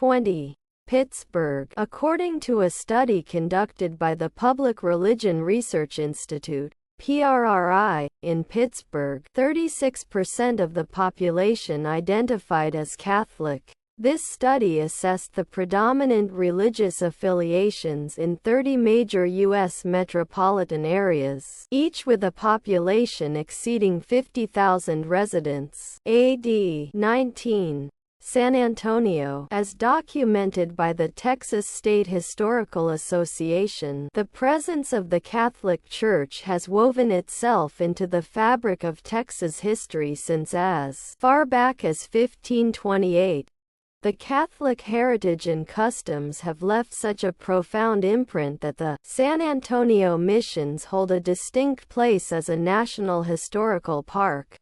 20. Pittsburgh. According to a study conducted by the Public Religion Research Institute, PRRI, in Pittsburgh, 36% of the population identified as Catholic. This study assessed the predominant religious affiliations in 30 major U.S. metropolitan areas, each with a population exceeding 50,000 residents. AD 19. San Antonio. As documented by the Texas State Historical Association, the presence of the Catholic Church has woven itself into the fabric of Texas history since as far back as 1528. The Catholic heritage and customs have left such a profound imprint that the San Antonio Missions hold a distinct place as a national historical park.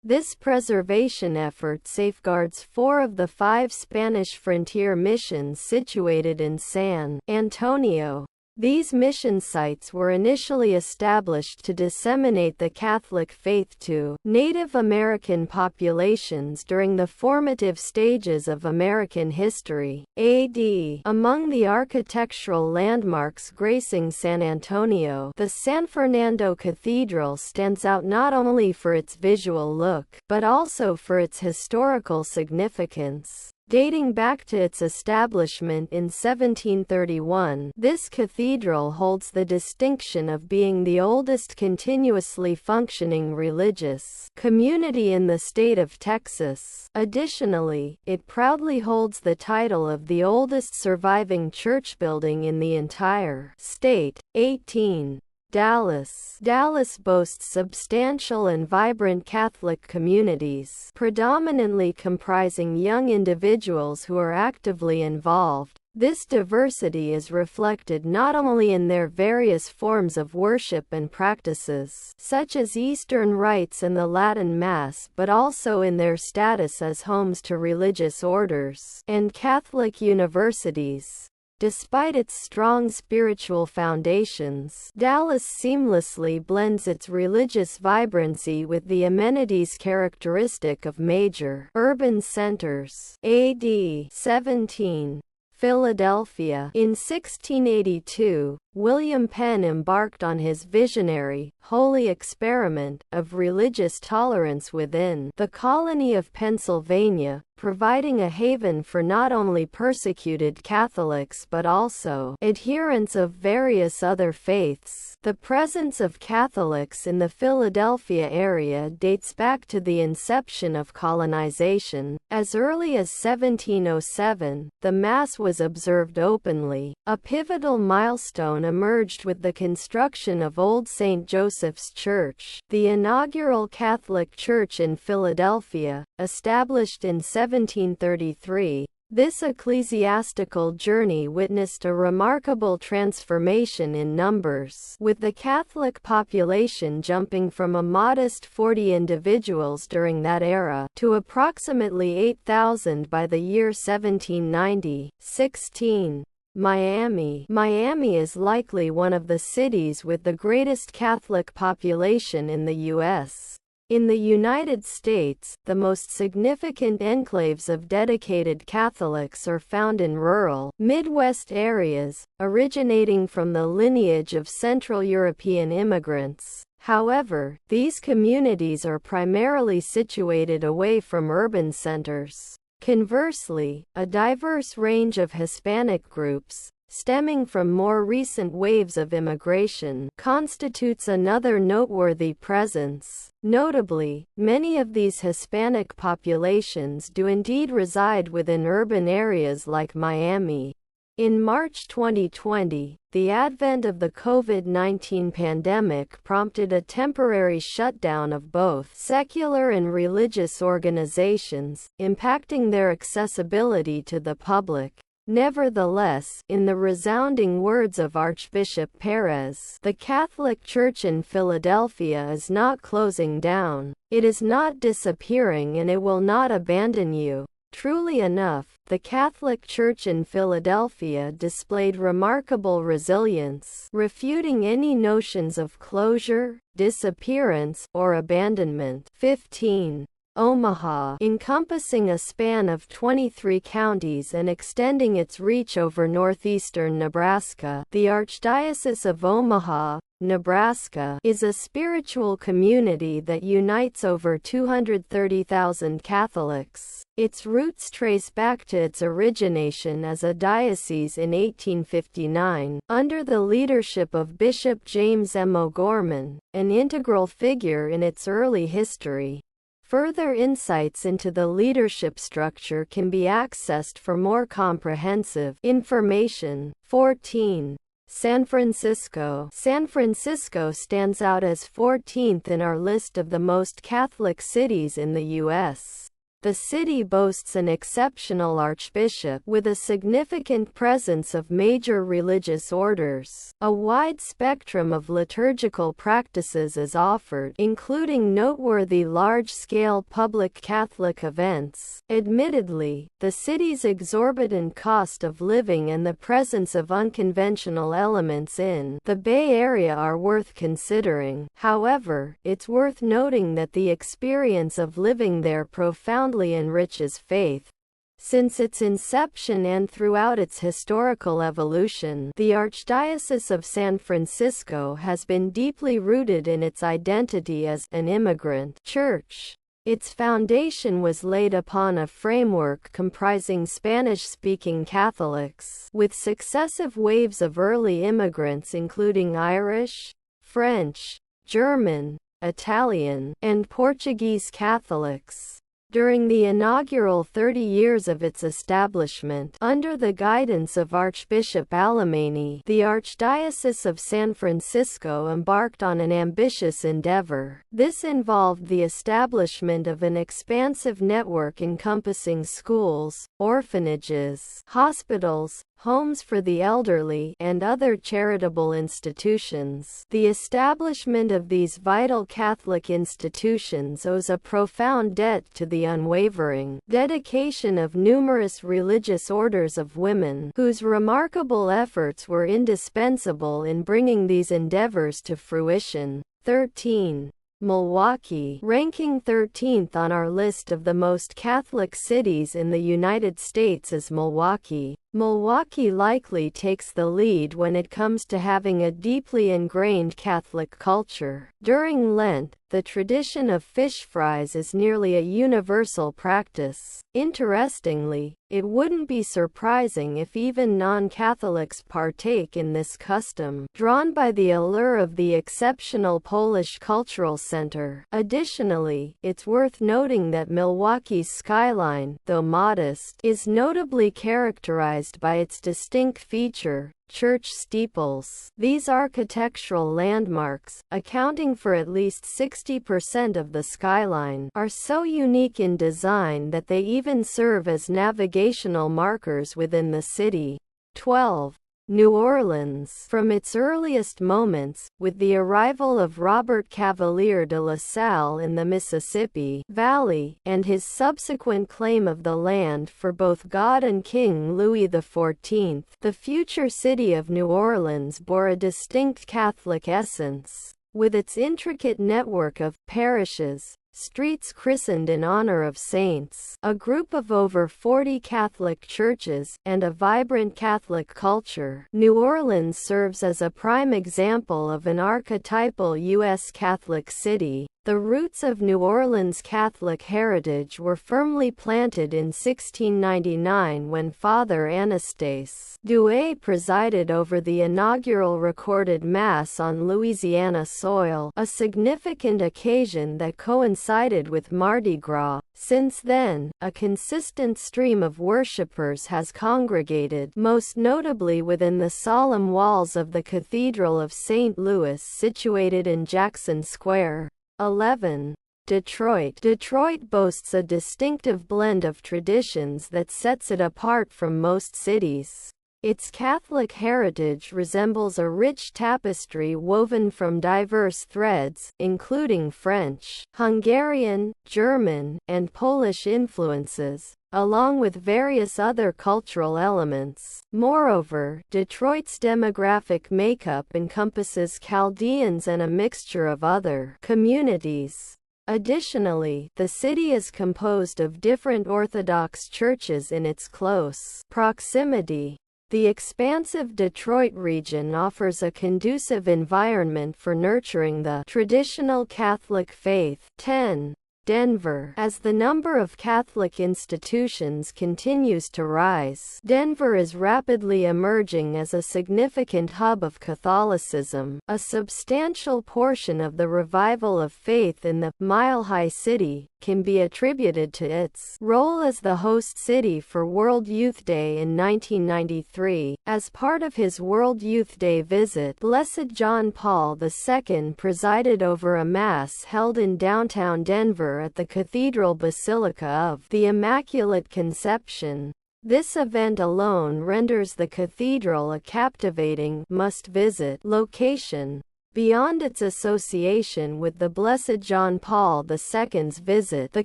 This preservation effort safeguards 4 of the 5 Spanish frontier missions situated in San Antonio. These mission sites were initially established to disseminate the Catholic faith to Native American populations during the formative stages of American history. AD. Among the architectural landmarks gracing San Antonio, the San Fernando Cathedral stands out not only for its visual look, but also for its historical significance. Dating back to its establishment in 1731, this cathedral holds the distinction of being the oldest continuously functioning religious community in the state of Texas. Additionally, it proudly holds the title of the oldest surviving church building in the entire state. 18. Dallas. Dallas boasts substantial and vibrant Catholic communities, predominantly comprising young individuals who are actively involved. This diversity is reflected not only in their various forms of worship and practices, such as Eastern rites and the Latin Mass, but also in their status as homes to religious orders and Catholic universities. Despite its strong spiritual foundations, Dallas seamlessly blends its religious vibrancy with the amenities characteristic of major urban centers. AD 17. Philadelphia. In 1682, William Penn embarked on his visionary, holy experiment of religious tolerance within the colony of Pennsylvania, providing a haven for not only persecuted Catholics but also adherents of various other faiths. The presence of Catholics in the Philadelphia area dates back to the inception of colonization. As early as 1707, the Mass was observed openly. A pivotal milestone emerged with the construction of Old St. Joseph's Church, the inaugural Catholic church in Philadelphia, established in 1733. This ecclesiastical journey witnessed a remarkable transformation in numbers, with the Catholic population jumping from a modest 40 individuals during that era to approximately 8,000 by the year 1790. 16. Miami. Miami is likely one of the cities with the greatest Catholic population in the U.S. In the United States, the most significant enclaves of dedicated Catholics are found in rural, Midwest areas, originating from the lineage of Central European immigrants. However, these communities are primarily situated away from urban centers. Conversely, a diverse range of Hispanic groups, stemming from more recent waves of immigration, constitutes another noteworthy presence. Notably, many of these Hispanic populations do indeed reside within urban areas like Miami. In March 2020, the advent of the COVID-19 pandemic prompted a temporary shutdown of both secular and religious organizations, impacting their accessibility to the public. Nevertheless, in the resounding words of Archbishop Perez, the Catholic Church in Philadelphia is not closing down. It is not disappearing and it will not abandon you. Truly enough, the Catholic Church in Philadelphia displayed remarkable resilience, refuting any notions of closure, disappearance, or abandonment. 15. Omaha, encompassing a span of 23 counties and extending its reach over northeastern Nebraska. The Archdiocese of Omaha, Nebraska, is a spiritual community that unites over 230,000 Catholics. Its roots trace back to its origination as a diocese in 1859, under the leadership of Bishop James M. O'Gorman, an integral figure in its early history. Further insights into the leadership structure can be accessed for more comprehensive information. 14. San Francisco. San Francisco stands out as 14th in our list of the most Catholic cities in the U.S. The city boasts an exceptional archbishop with a significant presence of major religious orders. A wide spectrum of liturgical practices is offered, including noteworthy large-scale public Catholic events. Admittedly, the city's exorbitant cost of living and the presence of unconventional elements in the Bay Area are worth considering. However, it's worth noting that the experience of living there profoundly enriches faith. Since its inception and throughout its historical evolution, the Archdiocese of San Francisco has been deeply rooted in its identity as an immigrant church. Its foundation was laid upon a framework comprising Spanish-speaking Catholics, with successive waves of early immigrants including Irish, French, German, Italian, and Portuguese Catholics. During the inaugural 30 years of its establishment, under the guidance of Archbishop Alemany, the Archdiocese of San Francisco embarked on an ambitious endeavor. This involved the establishment of an expansive network encompassing schools, orphanages, hospitals, homes for the elderly, and other charitable institutions. The establishment of these vital Catholic institutions owes a profound debt to the unwavering dedication of numerous religious orders of women, whose remarkable efforts were indispensable in bringing these endeavors to fruition. 13. Milwaukee, ranking 13th on our list of the most Catholic cities in the United States is Milwaukee. Milwaukee likely takes the lead when it comes to having a deeply ingrained Catholic culture. During Lent, the tradition of fish fries is nearly a universal practice. Interestingly, it wouldn't be surprising if even non-Catholics partake in this custom, drawn by the allure of the exceptional Polish Cultural Center. Additionally, it's worth noting that Milwaukee's skyline, though modest, is notably characterized by its distinct feature, church steeples. These architectural landmarks, accounting for at least 60% of the skyline, are so unique in design that they even serve as navigational markers within the city. 12. New Orleans. From its earliest moments, with the arrival of Robert Cavalier de La Salle in the Mississippi Valley, and his subsequent claim of the land for both God and King Louis XIV, the future city of New Orleans bore a distinct Catholic essence. With its intricate network of parishes, streets christened in honor of saints, a group of over 40 Catholic churches, and a vibrant Catholic culture, New Orleans serves as a prime example of an archetypal U.S. Catholic city. The roots of New Orleans' Catholic heritage were firmly planted in 1699 when Father Anastase Douay presided over the inaugural recorded Mass on Louisiana soil, a significant occasion that coincided with Mardi Gras. Since then, a consistent stream of worshippers has congregated, most notably within the solemn walls of the Cathedral of St. Louis situated in Jackson Square. 11. Detroit. Detroit boasts a distinctive blend of traditions that sets it apart from most cities. Its Catholic heritage resembles a rich tapestry woven from diverse threads, including French, Hungarian, German, and Polish influences, along with various other cultural elements. Moreover, Detroit's demographic makeup encompasses Chaldeans and a mixture of other communities. Additionally, the city is composed of different Orthodox churches in its close proximity. The expansive Detroit region offers a conducive environment for nurturing the traditional Catholic faith. 10. Denver. As the number of Catholic institutions continues to rise, Denver is rapidly emerging as a significant hub of Catholicism. A substantial portion of the revival of faith in the Mile High City can be attributed to its role as the host city for World Youth Day in 1993. As part of his World Youth Day visit, Blessed John Paul II presided over a Mass held in downtown Denver at the Cathedral Basilica of the Immaculate Conception. This event alone renders the cathedral a captivating, must-visit location. Beyond its association with the Blessed John Paul II's visit, the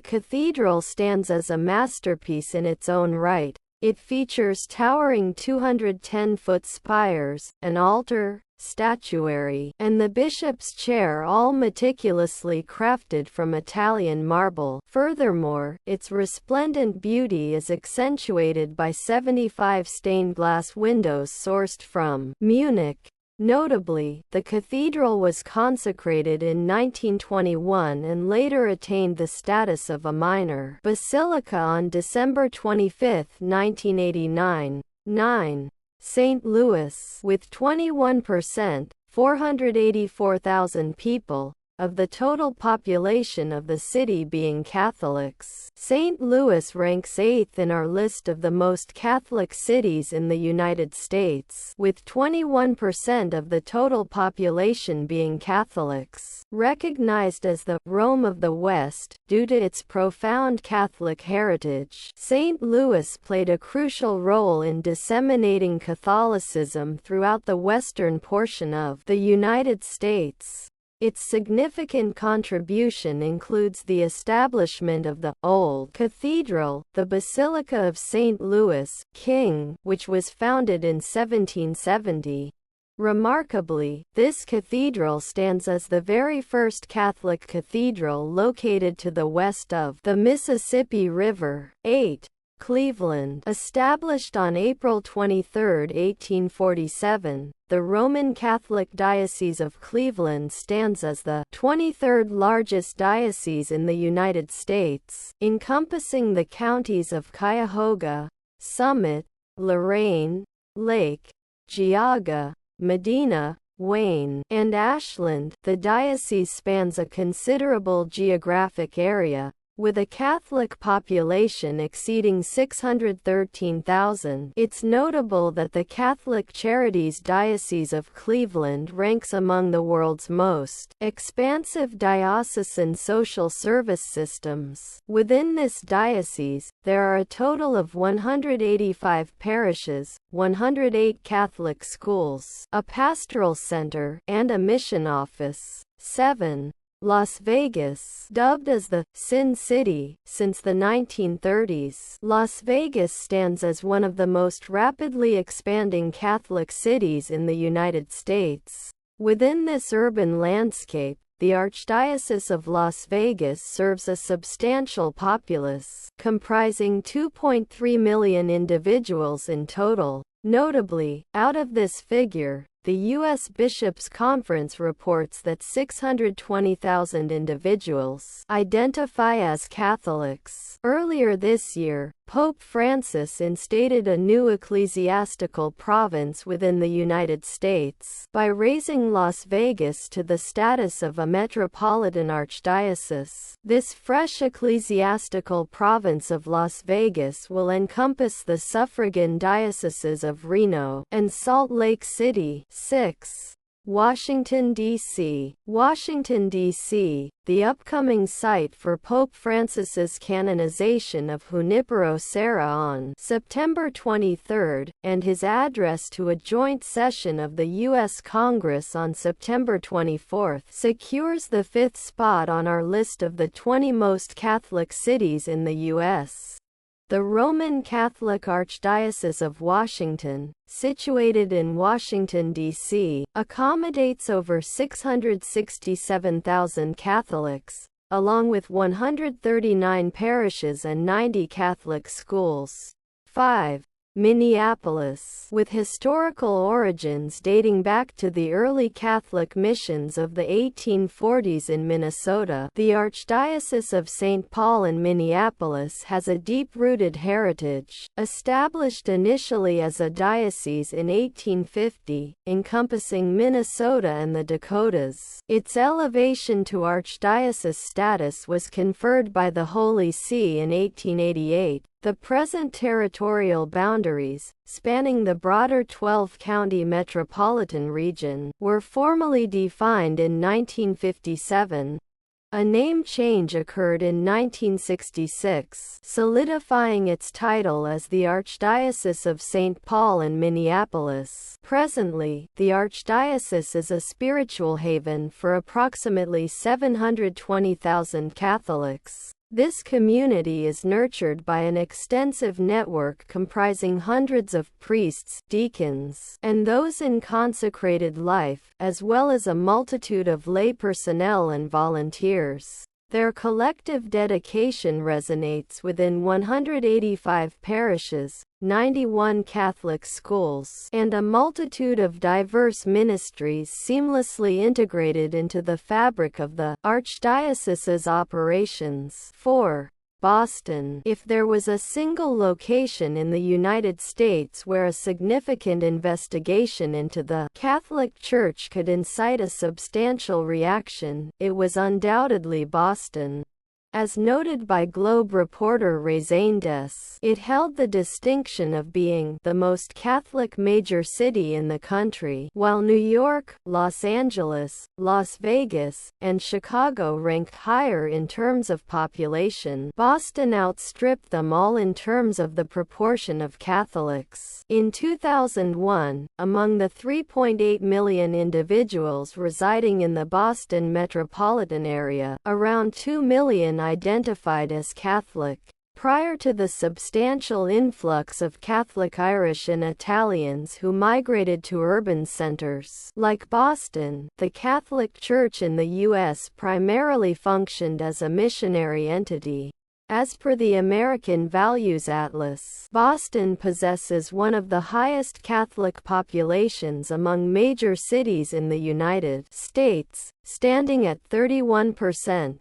cathedral stands as a masterpiece in its own right. It features towering 210-foot spires, an altar, statuary, and the bishop's chair, all meticulously crafted from Italian marble. Furthermore, its resplendent beauty is accentuated by 75 stained glass windows sourced from Munich. Notably, the cathedral was consecrated in 1921 and later attained the status of a minor basilica on December 25, 1989. 9. St. Louis. With 21%, 484,000 people, of the total population of the city being Catholics, St. Louis ranks 8th in our list of the most Catholic cities in the United States, with 21% of the total population being Catholics. Recognized as the Rome of the West due to its profound Catholic heritage, St. Louis played a crucial role in disseminating Catholicism throughout the western portion of the United States. Its significant contribution includes the establishment of the Old Cathedral, the Basilica of St. Louis, King, which was founded in 1770. Remarkably, this cathedral stands as the very first Catholic cathedral located to the west of the Mississippi River. 8. Cleveland. Established on April 23, 1847, the Roman Catholic Diocese of Cleveland stands as the 23rd largest diocese in the United States, encompassing the counties of Cuyahoga, Summit, Lorain, Lake, Geauga, Medina, Wayne, and Ashland. The diocese spans a considerable geographic area, with a Catholic population exceeding 613,000. It's notable that the Catholic Charities Diocese of Cleveland ranks among the world's most expansive diocesan social service systems. Within this diocese, there are a total of 185 parishes, 108 Catholic schools, a pastoral center, and a mission office. 7. Las Vegas. Dubbed as the Sin City since the 1930s, Las Vegas stands as one of the most rapidly expanding Catholic cities in the United States. Within this urban landscape, the Archdiocese of Las Vegas serves a substantial populace, comprising 2.3 million individuals in total. Notably, out of this figure, the U.S. Bishops' Conference reports that 620,000 individuals identify as Catholics. Earlier this year, Pope Francis instated a new ecclesiastical province within the United States by raising Las Vegas to the status of a metropolitan archdiocese. This fresh ecclesiastical province of Las Vegas will encompass the suffragan dioceses of Reno and Salt Lake City. 6. Washington, D.C. Washington, D.C., the upcoming site for Pope Francis's canonization of Junipero Serra on September 23, and his address to a joint session of the U.S. Congress on September 24, secures the 5th spot on our list of the 20 most Catholic cities in the U.S. The Roman Catholic Archdiocese of Washington, situated in Washington, D.C., accommodates over 667,000 Catholics, along with 139 parishes and 90 Catholic schools. 5. Minneapolis. With historical origins dating back to the early Catholic missions of the 1840s in Minnesota, the Archdiocese of St. Paul in Minneapolis has a deep-rooted heritage. Established initially as a diocese in 1850, encompassing Minnesota and the Dakotas, its elevation to archdiocese status was conferred by the Holy See in 1888. The present territorial boundaries, spanning the broader 12-county metropolitan region, were formally defined in 1957. A name change occurred in 1966, solidifying its title as the Archdiocese of St. Paul in Minneapolis. Presently, the Archdiocese is a spiritual haven for approximately 720,000 Catholics. This community is nurtured by an extensive network comprising hundreds of priests, deacons, and those in consecrated life, as well as a multitude of lay personnel and volunteers. Their collective dedication resonates within 185 parishes, 91 Catholic schools, and a multitude of diverse ministries seamlessly integrated into the fabric of the Archdiocese's operations. 4. Boston. If there was a single location in the United States where a significant investigation into the Catholic Church could incite a substantial reaction, it was undoubtedly Boston. As noted by Globe reporter Rezendes, it held the distinction of being the most Catholic major city in the country, while New York, Los Angeles, Las Vegas, and Chicago ranked higher in terms of population. Boston outstripped them all in terms of the proportion of Catholics. In 2001, among the 3.8 million individuals residing in the Boston metropolitan area, around 2 million identified as Catholic. Prior to the substantial influx of Catholic Irish and Italians who migrated to urban centers like Boston, the Catholic Church in the U.S. primarily functioned as a missionary entity. As per the American Values Atlas, Boston possesses one of the highest Catholic populations among major cities in the United States, standing at 31%.